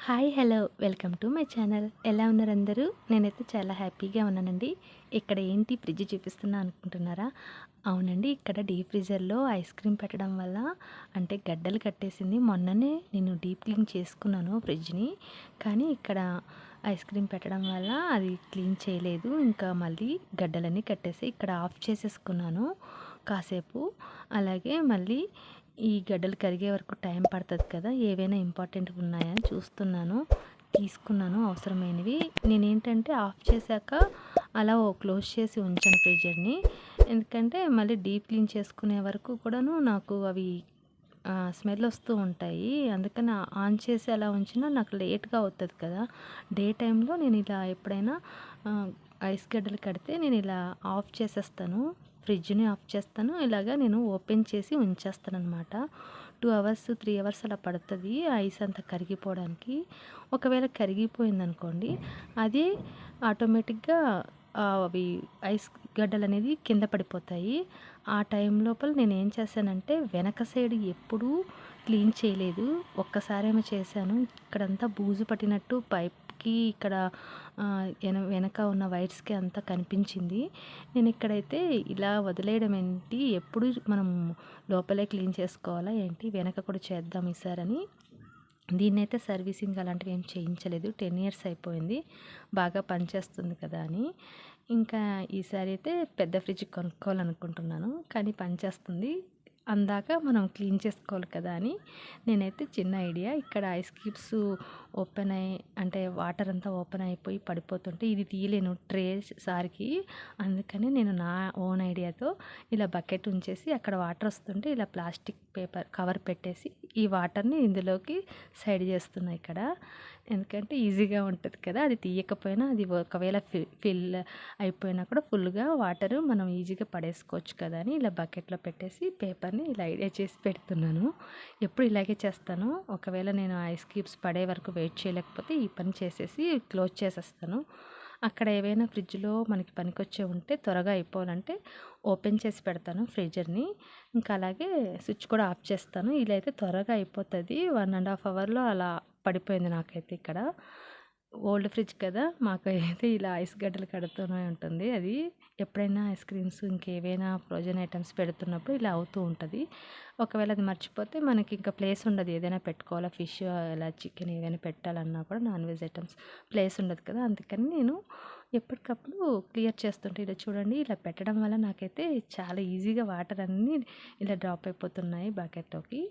Hi hello welcome to my channel. ఎలా ఉన్నారు అందరూ? నేనైతే చాలా హ్యాపీగా ఉన్నానండి. ఇక్కడ ఏంటి ఫ్రిడ్జ్ చూపిస్తున్నా అనుకుంటున్నారా? అవునండి, ఇక్కడ డీప్ ఫ్రీజర్లో ఐస్ క్రీమ్ పెట్టడం వల్ల అంటే గడ్డలు కట్టేసింది. మొన్ననే నేను డీప్ క్లీన్ చేసుకున్నాను ఫ్రిడ్జ్ని. కానీ ఇక్కడ ఐస్ క్రీమ్ పెట్టడం వల్ల అది క్లీన్ చేయలేదు. ఇంకా మళ్ళీ గడ్డలన్నీ కట్టేసి ఇక్కడ ఆఫ్ చేసేసుకున్నాను కాసేపు. అలాగే మళ్ళీ ఈ గడ్డలు కరిగే వరకు టైం పడుతుంది కదా, ఏవైనా ఇంపార్టెంట్గా ఉన్నాయని చూస్తున్నాను. తీసుకున్నాను అవసరమైనవి. నేనేంటంటే ఆఫ్ చేశాక అలా క్లోజ్ చేసి ఉంచాను ఫ్రీజర్ని. ఎందుకంటే మళ్ళీ డీప్ క్లీన్ చేసుకునే వరకు కూడాను నాకు అవి స్మెల్ వస్తూ ఉంటాయి. అందుకని ఆన్ చేసి అలా ఉంచినా నాకు లేట్గా అవుతుంది కదా. డే టైంలో నేను ఇలా ఎప్పుడైనా ఐస్ గడ్డలు కడితే నేను ఇలా ఆఫ్ చేసేస్తాను, ఫ్రిడ్జ్ని ఆఫ్ చేస్తాను. ఇలాగా నేను ఓపెన్ చేసి ఉంచేస్తాను అనమాట. 2 అవర్స్ 3 అవర్స్ అలా పడుతుంది ఐస్ అంతా కరిగిపోవడానికి. ఒకవేళ కరిగిపోయిందనుకోండి, అది ఆటోమేటిక్గా అవి ఐస్ గడ్డలు అనేది కింద పడిపోతాయి. ఆ టైం లోపల నేను ఏం చేశానంటే, వెనక సైడ్ ఎప్పుడూ క్లీన్ చేయలేదు. ఒక్కసారేమో చేశాను. ఇక్కడంతా బూజు పట్టినట్టు పైప్కి ఇక్కడ వెనక ఉన్న వైర్స్కి అంతా కనిపించింది. నేను ఇక్కడైతే ఇలా వదిలేయడం ఏంటి, ఎప్పుడు మనం లోపలే క్లీన్ చేసుకోవాలా ఏంటి, వెనక కూడా చేద్దాం ఈసారని దీన్నైతే సర్వీసింగ్ అలాంటివి ఏం చేయించలేదు. 10 ఇయర్స్ అయిపోయింది, బాగా పనిచేస్తుంది కదా అని. ఇంకా ఈసారి అయితే పెద్ద ఫ్రిడ్జ్ కొనుక్కోవాలనుకుంటున్నాను, కానీ పనిచేస్తుంది. అందాక మనం క్లీన్ చేసుకోవాలి కదా అని నేనైతే చిన్న ఐడియా, ఇక్కడ ఐస్ క్యూబ్స్ ఓపెన్ అయ్యి అంటే వాటర్ అంతా ఓపెన్ అయిపోయి పడిపోతుంటే ఇది తీయలేను ట్రే సారికి. అందుకని నేను నా ఓన్ ఐడియాతో ఇలా బకెట్ ఉంచేసి అక్కడ వాటర్ వస్తుంటే ఇలా ప్లాస్టిక్ పేపర్ కవర్ పెట్టేసి ఈ వాటర్ని ఇందులోకి సైడ్ చేస్తున్నా ఇక్కడ. ఎందుకంటే ఈజీగా ఉంటుంది కదా, అది తీయకపోయినా అది ఒకవేళ ఫిల్ అయిపోయినా కూడా ఫుల్గా వాటర్ మనం ఈజీగా పడేసుకోవచ్చు కదా అని ఇలా బకెట్లో పెట్టేసి పేపర్ని ఇలా ఐడియా చేసి పెడుతున్నాను. ఎప్పుడు ఇలాగే చేస్తాను. ఒకవేళ నేను ఐస్ క్యూబ్స్ పడే వరకు వెయిట్ చేయలేకపోతే ఈ పని చేసేసి క్లోజ్ చేసేస్తాను. అక్కడ ఏవైనా ఫ్రిడ్జ్లో మనకి పనికొచ్చే ఉంటే త్వరగా అయిపోవాలంటే ఓపెన్ చేసి పెడతాను ఫ్రీజర్ని. ఇంకా అలాగే స్విచ్ కూడా ఆఫ్ చేస్తాను. ఇలా అయితే త్వరగా అయిపోతుంది. 1.5 అవర్లో అలా పడిపోయింది నాకైతే ఇక్కడ. ఓల్డ్ ఫ్రిడ్జ్ కదా, మాకు అయితే ఇలా ఐస్ గడ్డలు కడుతూనే ఉంటుంది. అది ఎప్పుడైనా ఐస్ క్రీమ్స్ ఇంకేవైనా ఫ్రోజన్ ఐటమ్స్ పెడుతున్నప్పుడు ఇలా అవుతూ ఉంటుంది. ఒకవేళ అది మర్చిపోతే మనకి ఇంకా ప్లేస్ ఉండదు, ఏదైనా పెట్టుకోవాలా ఫిష్ ఇలా చికెన్ ఏదైనా పెట్టాలన్నా కూడా నాన్ వెజ్ ఐటమ్స్ ప్లేస్ ఉండదు కదా. అందుకని నేను ఎప్పటికప్పుడు క్లియర్ చేస్తుంటే ఇలా చూడండి, ఇలా పెట్టడం వల్ల నాకైతే చాలా ఈజీగా వాటర్ అన్నీ ఇలా డ్రాప్ అయిపోతున్నాయి బకెట్లోకి.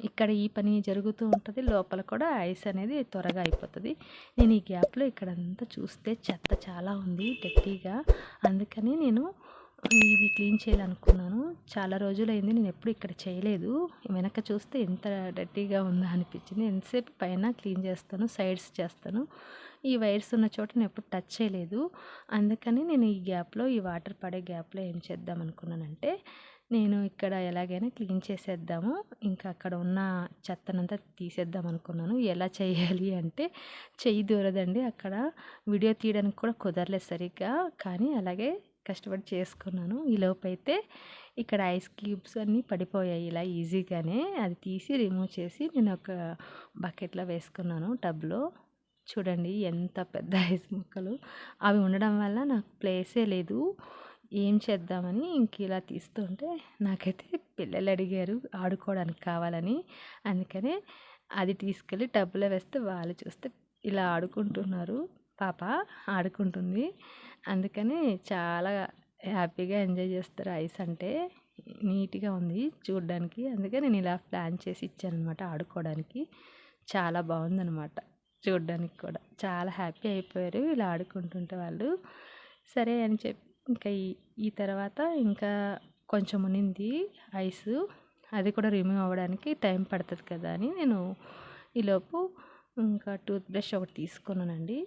ఇక్కడ ఈ పని జరుగుతూ ఉంటుంది, లోపల కూడా ఐస్ అనేది త్వరగా అయిపోతుంది. నేను ఈ గ్యాప్లో ఇక్కడంతా చూస్తే చెత్త చాలా ఉంది డర్టీగా. అందుకని నేను ఇది క్లీన్ చేయాలనుకున్నాను. చాలా రోజులైంది, నేను ఎప్పుడు ఇక్కడ చేయలేదు. వెనక చూస్తే ఎంత డర్టీగా ఉందా అనిపించింది. ఎంతసేపు పైన క్లీన్ చేస్తాను, సైడ్స్ చేస్తాను. ఈ వైర్స్ ఉన్న చోట నేను ఎప్పుడు టచ్ చేయలేదు. అందుకని నేను ఈ గ్యాప్లో, ఈ వాటర్ పడే గ్యాప్లో ఏం చేద్దాం అనుకున్నానంటే, నేను ఇక్కడ ఎలాగైనా క్లీన్ చేసేద్దాము, ఇంకా అక్కడ ఉన్న చెత్తనంతా తీసేద్దాం అనుకున్నాను. ఎలా చేయాలి అంటే చెయ్యి దూరదండి, అక్కడ వీడియో తీయడానికి కూడా కుదరలేదు సరిగ్గా. కానీ అలాగే కష్టపడి చేసుకున్నాను. ఈలోపు అయితే ఇక్కడ ఐస్ క్యూబ్స్ అన్నీ పడిపోయాయి ఇలా ఈజీగానే. అది తీసి రిమూవ్ చేసి నేను ఒక బకెట్లో వేసుకున్నాను టబ్లో. చూడండి ఎంత పెద్ద ఐస్ ముక్కలు. అవి ఉండడం వల్ల నాకు ప్లేసే లేదు ఏం చేద్దామని. ఇంక ఇలా తీస్తుంటే నాకైతే పిల్లలు అడిగారు ఆడుకోవడానికి కావాలని. అందుకనే అది తీసుకెళ్ళి టబ్లో వేస్తే వాళ్ళు చూస్తే ఇలా ఆడుకుంటున్నారు. పాప ఆడుకుంటుంది. అందుకని చాలా హ్యాపీగా ఎంజాయ్ చేస్తారు ఐస్ అంటే. నీట్గా ఉంది చూడడానికి. అందుకే నేను ఇలా ప్లాన్ చేసి ఇచ్చాను అనమాట ఆడుకోవడానికి. చాలా బాగుందనమాట చూడడానికి కూడా. చాలా హ్యాపీ అయిపోయారు ఇలా ఆడుకుంటుంటే వాళ్ళు. సరే అని చెప్పి ఇంకా ఈ తర్వాత ఇంకా కొంచెం ఉన్నింది ఐసు, అది కూడా రిమూవ్ అవ్వడానికి టైం పడుతుంది కదా అని నేను ఈలోపు ఇంకా టూత్ బ్రష్ ఒకటి తీసుకున్నానండి.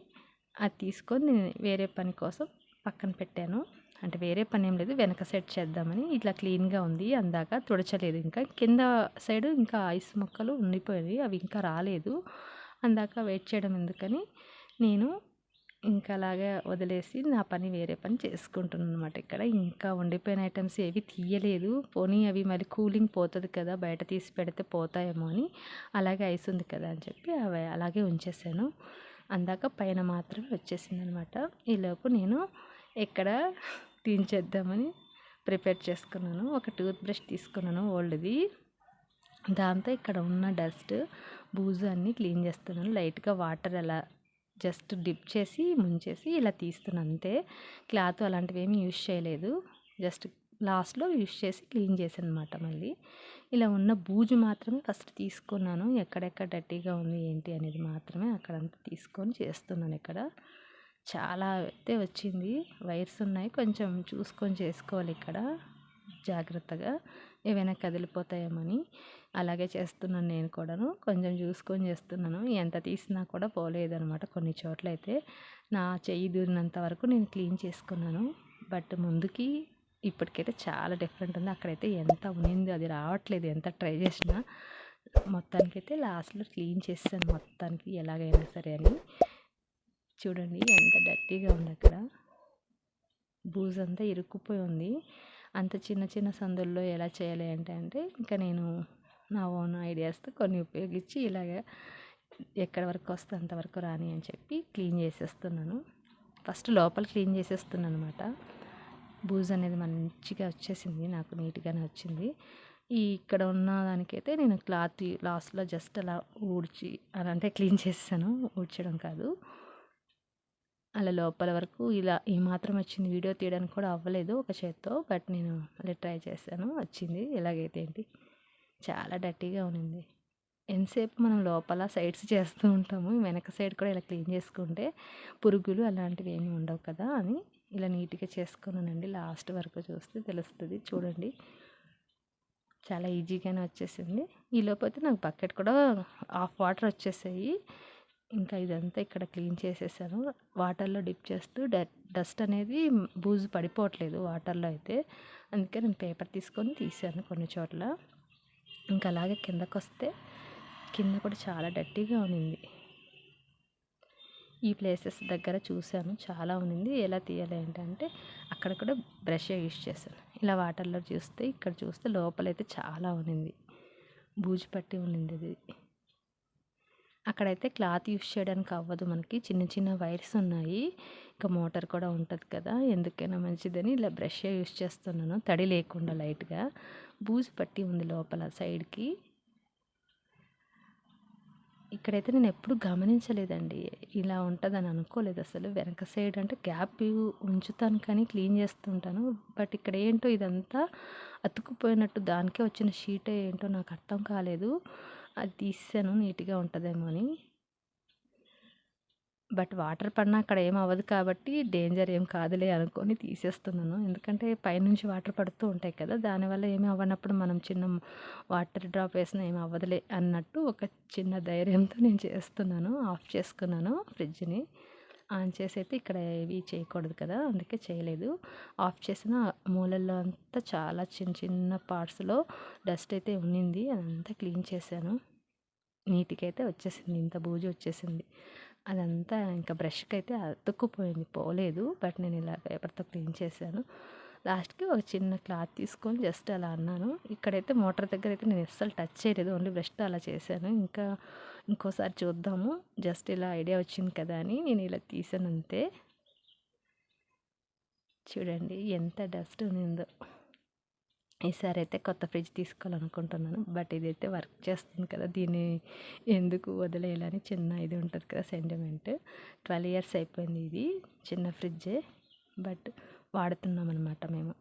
అది తీసుకొని నేను వేరే పని కోసం పక్కన పెట్టాను. అంటే వేరే పని ఏం లేదు, వెనక సైడ్ చేద్దామని. ఇట్లా క్లీన్గా ఉంది, అందాక తుడచలేదు. ఇంకా కింద సైడ్ ఇంకా ఐస్ ముక్కలు ఉండిపోయాయి, అవి ఇంకా రాలేదు. అందాక వెయిట్ చేయడం ఎందుకని నేను ఇంకా అలాగే వదిలేసి నా పని వేరే పని చేసుకుంటున్నాను అనమాట. ఇక్కడ ఇంకా వండిపోయిన ఐటమ్స్ ఏవి తీయలేదు. పోనీ అవి మళ్ళీ కూలింగ్ పోతుంది కదా, బయట తీసి పెడితే పోతాయేమో అని, అలాగే ఐస్ ఉంది కదా అని చెప్పి అవి అలాగే ఉంచేసాను. అందాక పైన మాత్రమే వచ్చేసింది అనమాట. ఈలోపు నేను ఇక్కడ క్లీన్ చేద్దామని ప్రిపేర్ చేసుకున్నాను. ఒక టూత్ బ్రష్ తీసుకున్నాను ఓల్డ్ది. దాంతో ఇక్కడ ఉన్న డస్ట్ బూజు అన్నీ క్లీన్ చేస్తున్నాను. లైట్గా వాటర్ అలా జస్ట్ డిప్ చేసి ముంచేసి ఇలా తీస్తున్నాను అంతే. క్లాత్ అలాంటివి ఏమీ యూజ్ చేయలేదు. జస్ట్ లాస్ట్లో యూజ్ చేసి క్లీన్ చేశాను అనమాట. మళ్ళీ ఇలా ఉన్న బూజు మాత్రమే ఫస్ట్ తీసుకున్నాను. ఎక్కడెక్కడ డర్టీగా ఉంది ఏంటి అనేది మాత్రమే అక్కడంతా తీసుకొని చేస్తున్నాను. ఇక్కడ చాలా అయితే వచ్చింది. వైర్స్ ఉన్నాయి, కొంచెం చూసుకొని చేసుకోవాలి ఇక్కడ జాగ్రత్తగా, ఏవైనా కదిలిపోతాయేమని. అలాగే చేస్తున్నాను నేను కూడాను, కొంచెం చూసుకొని చేస్తున్నాను. ఎంత తీసినా కూడా పోలేదనమాట. కొన్ని చోట్ల అయితే నా చెయ్యి దూరినంత వరకు నేను క్లీన్ చేసుకున్నాను. బట్ ముందుకి ఇప్పటికైతే చాలా డిఫరెంట్ ఉంది. అక్కడైతే ఎంత ఉన్నింది, అది రావట్లేదు ఎంత ట్రై చేసినా. మొత్తానికైతే లాస్ట్లో క్లీన్ చేసాను మొత్తానికి ఎలాగైనా సరే అని. చూడండి ఎంత డర్టీగా ఉంది, అక్కడ బూజు అంతా ఇరుక్కుపోయి ఉంది. అంత చిన్న చిన్న సందుల్లో ఎలా చేయాలి అంటే ఇంకా నేను నా ఓన్ ఐడియాస్తో కొన్ని ఉపయోగించి ఇలాగ ఎక్కడి వరకు వస్తే అంతవరకు రాని అని చెప్పి క్లీన్ చేసేస్తున్నాను. ఫస్ట్ లోపల క్లీన్ చేసేస్తున్నాను అనమాట. బూజు అనేది మంచిగా వచ్చేసింది, నాకు నీట్గానే వచ్చింది. ఇక్కడ ఉన్న దానికైతే నేను క్లాత్ లాస్ట్లో జస్ట్ అలా ఊడ్చి అలా అంటే క్లీన్ చేసేసాను, ఊడ్చడం కాదు. అలా లోపల వరకు ఇలా ఈ మాత్రం వచ్చింది. వీడియో తీయడానికి కూడా అవ్వలేదు ఒక చేత్తో, బట్ నేను అలా ట్రై చేశాను, వచ్చింది. ఎలాగైతే ఏంటి, చాలా డర్టీగా ఉన్నింది. ఎంతసేపు మనం లోపల సైడ్స్ చేస్తూ ఉంటాము, వెనక సైడ్ కూడా ఇలా క్లీన్ చేసుకుంటే పురుగులు అలాంటివి ఏమీ ఉండవు కదా అని ఇలా నీట్గా చేసుకున్నానండి. లాస్ట్ వరకు చూస్తే తెలుస్తుంది. చూడండి చాలా ఈజీగానే వచ్చేసింది. ఈలోపు అయితే నాకు బకెట్ కూడా హాఫ్ వాటర్ వచ్చేసాయి. ఇంకా ఇదంతా ఇక్కడ క్లీన్ చేసేసాను. వాటర్లో డిప్ చేస్తూ డస్ట్ అనేది బూజు పడిపోవట్లేదు వాటర్లో అయితే, అందుకే నేను పేపర్ తీసుకొని తీసాను కొన్ని చోట్ల. ఇంకా అలాగే కిందకు వస్తే కింద కూడా చాలా డర్టీగా ఉన్నింది. ఈ ప్లేసెస్ దగ్గర చూశాను చాలా ఉన్నింది. ఎలా తీయాలి ఏంటంటే అక్కడ కూడా బ్రష్ యూజ్ చేశాను. ఇలా వాటర్లో చూస్తే ఇక్కడ చూస్తే లోపలైతే చాలా ఉన్నింది, బూజు పట్టి ఉన్నింది. అది అక్కడైతే క్లాత్ యూజ్ చేయడానికి అవ్వదు, మనకి చిన్న చిన్న వైర్స్ ఉన్నాయి, ఇంకా మోటార్ కూడా ఉంటుంది కదా, ఎందుకైనా మంచిదని ఇలా బ్రష్ యూజ్ చేస్తున్నాను. తడి లేకుండా లైట్గా బూజు పట్టి ఉంది లోపల సైడ్కి. ఇక్కడైతే నేను ఎప్పుడు గమనించలేదండి, ఇలా ఉంటుందని అనుకోలేదు అసలు. వెనక సైడ్ అంటే గ్యాప్ ఉంచుతాను కానీ క్లీన్ చేస్తుంటాను, బట్ ఇక్కడ ఏంటో ఇదంతా అతుక్కుపోయినట్టు దానికే వచ్చిన షీట్ ఏంటో నాకు అర్థం కాలేదు. అది తీసాను నీట్గా ఉంటుందేమో అని, బట్ వాటర్ పడినా అక్కడ ఏం అవ్వదు కాబట్టి డేంజర్ ఏం కాదులే అనుకొని తీసేస్తున్నాను. ఎందుకంటే పైనుంచి వాటర్ పడుతూ ఉంటాయి కదా, దానివల్ల ఏమీ అవ్వనప్పుడు మనం చిన్న వాటర్ డ్రాప్ వేసినా ఏమి అవ్వదులే అన్నట్టు ఒక చిన్న ధైర్యంతో నేను చేస్తున్నాను. ఆఫ్ చేసుకున్నాను ఫ్రిడ్జ్ని. ఆన్ చేసి అయితే ఇక్కడ ఏవి చేయకూడదు కదా, అందుకే చేయలేదు. ఆఫ్ చేసిన మూలల్లో అంతా చాలా చిన్న చిన్న పార్ట్స్లో డస్ట్ అయితే ఉన్నింది, అదంతా క్లీన్ చేశాను. నీట్గా అయితే వచ్చేసింది, ఇంత బూజు వచ్చేసింది. అదంతా ఇంకా బ్రష్కి అయితే అతుక్కుపోయింది, పోలేదు. బట్ నేను ఇలా పేపర్తో క్లీన్ చేశాను. లాస్ట్కి ఒక చిన్న క్లాత్ తీసుకొని జస్ట్ అలా అన్నాను. ఇక్కడైతే మోటార్ దగ్గర అయితే నేను అస్సలు టచ్ చేయలేదు, ఓన్లీ బ్రష్తో అలా చేశాను. ఇంకోసారి చూద్దాము, జస్ట్ ఇలా ఐడియా వచ్చింది కదా అని నేను ఇలా తీసాను అంతే. చూడండి ఎంత డస్ట్ ఉందో. ఈసారి అయితే కొత్త ఫ్రిడ్జ్ తీసుకోవాలనుకుంటున్నాను, బట్ ఇదైతే వర్క్ చేస్తుంది కదా, దీన్ని ఎందుకు వదిలేయాలని చిన్న ఇది ఉంటుంది కదా సెంటిమెంట్. 12 years అయిపోయింది ఇది చిన్న ఫ్రిడ్జే, బట్ వాడుతున్నాం అనమాట మేము.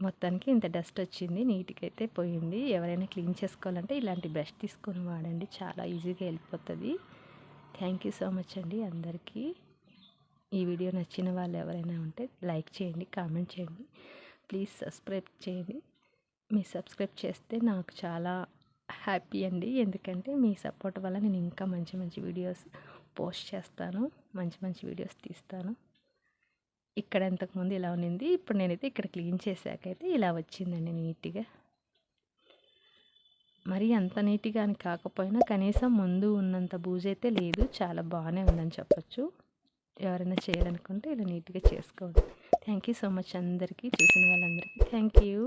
మొత్తానికి ఇంత డస్ట్ వచ్చింది, నీట్గా అయితే పోయింది. ఎవరైనా క్లీన్ చేసుకోవాలంటే ఇలాంటి బ్రష్ తీసుకొని వాడండి, చాలా ఈజీగా వెళ్ళిపోతుంది. థ్యాంక్ యూ సో మచ్ అండి అందరికీ. ఈ వీడియో నచ్చిన వాళ్ళు ఎవరైనా ఉంటే లైక్ చేయండి, కామెంట్ చేయండి, ప్లీజ్ సబ్స్క్రైబ్ చేయండి. మీ సబ్స్క్రైబ్ చేస్తే నాకు చాలా హ్యాపీ అండి, ఎందుకంటే మీ సపోర్ట్ వల్ల నేను ఇంకా మంచి మంచి వీడియోస్ పోస్ట్ చేస్తాను, మంచి మంచి వీడియోస్ తీస్తాను. ఇక్కడ ఇంతకుముందు ఇలా ఉన్నింది, ఇప్పుడు నేనైతే ఇక్కడ క్లీన్ చేశాకైతే ఇలా వచ్చిందండి నీట్గా. మరీ అంత నీట్‌గా అని కాకపోయినా కనీసం ముందు ఉన్నంత బూజైతే లేదు. చాలా బానే ఉందని చెప్పొచ్చు. ఎవరైనా చేయాలనుకుంటే ఇలా నీట్‌గా చేసుకోండి. థ్యాంక్ యూ సో మచ్ అందరికీ. చూసిన వాళ్ళందరికీ థ్యాంక్ యూ.